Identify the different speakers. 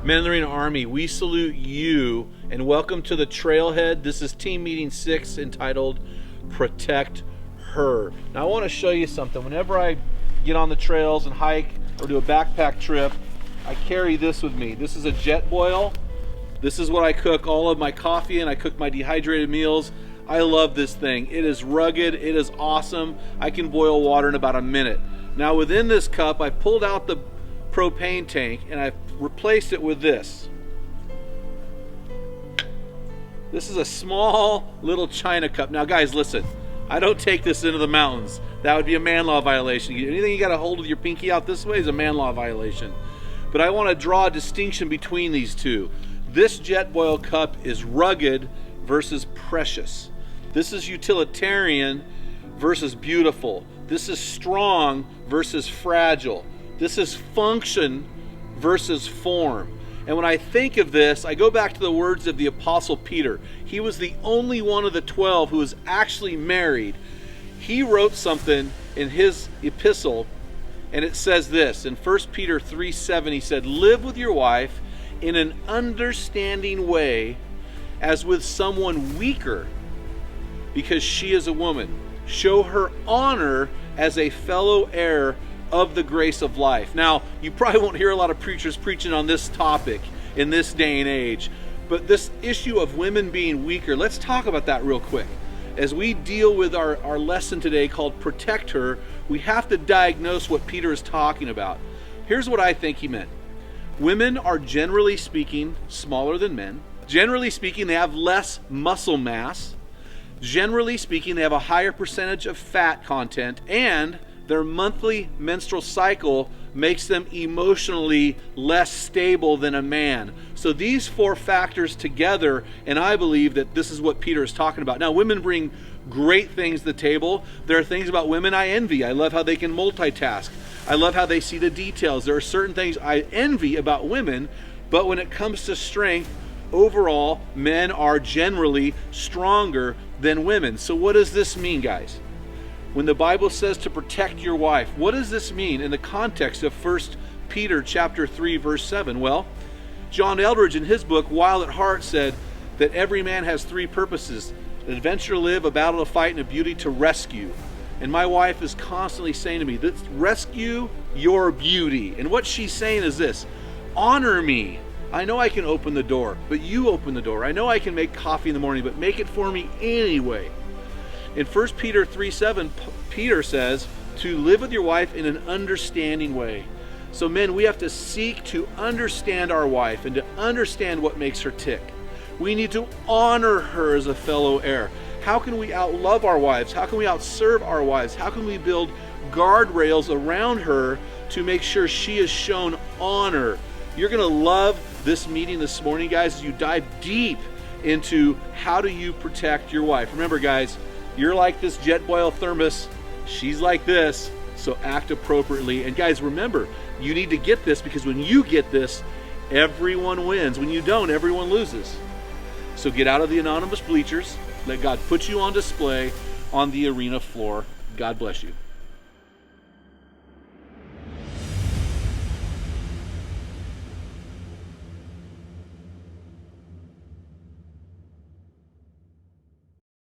Speaker 1: Men in the Arena Army, we salute you and welcome to the Trailhead. This is team meeting 6 entitled Protect Her. Now I want to show you something. Whenever I get on the trails and hike or do a backpack trip, I carry this with me. This is a Jetboil. This is what I cook all of my coffee in. I cook my dehydrated meals. I love this thing. It is rugged. It is awesome. I can boil water in about a minute. Now within this cup, I pulled out the propane tank and I've replaced it with this. This is a small little China cup. Now guys, listen, I don't take this into the mountains. That would be a man law violation. Anything you got to hold with your pinky out this way is a man law violation. But I want to draw a distinction between these two. This Jetboil cup is rugged versus precious. This is utilitarian versus beautiful. This is strong versus fragile. This is function versus form. And when I think of this, I go back to the words of the Apostle Peter. He was the only one of the 12 who was actually married. He wrote something in his epistle, and it says this. In 1 Peter 3:7, he said, "Live with your wife in an understanding way as with someone weaker, because she is a woman. Show her honor as a fellow heir of the grace of life." Now, you probably won't hear a lot of preachers preaching on this topic in this day and age, but this issue of women being weaker, let's talk about that real quick. As we deal with our lesson today called Protect Her, we have to diagnose what Peter is talking about. Here's what I think he meant. Women are generally speaking smaller than men. Generally speaking, they have less muscle mass. Generally speaking, they have a higher percentage of fat content, and their monthly menstrual cycle makes them emotionally less stable than a man. So these four factors together, and I believe that this is what Peter is talking about. Now, women bring great things to the table. There are things about women I envy. I love how they can multitask. I love how they see the details. There are certain things I envy about women, but when it comes to strength, overall, men are generally stronger than women. So what does this mean, guys? When the Bible says to protect your wife, what does this mean in the context of 1 Peter chapter 3, verse 7? Well, John Eldridge in his book, Wild at Heart, said that every man has three purposes: an adventure to live, a battle to fight, and a beauty to rescue. And my wife is constantly saying to me, let's rescue your beauty. And what she's saying is this: honor me. I know I can open the door, but you open the door. I know I can make coffee in the morning, but make it for me anyway. In 1 Peter 3:7, Peter says to live with your wife in an understanding way. So men, we have to seek to understand our wife and to understand what makes her tick. We need to honor her as a fellow heir. How can we outlove our wives? How can we outserve our wives? How can we build guardrails around her to make sure she is shown honor? You're going to love this meeting this morning, guys, as you dive deep into how do you protect your wife. Remember, guys, you're like this Jetboil thermos. She's like this. So act appropriately. And guys, remember, you need to get this, because when you get this, everyone wins. When you don't, everyone loses. So get out of the anonymous bleachers. Let God put you on display on the arena floor. God bless you.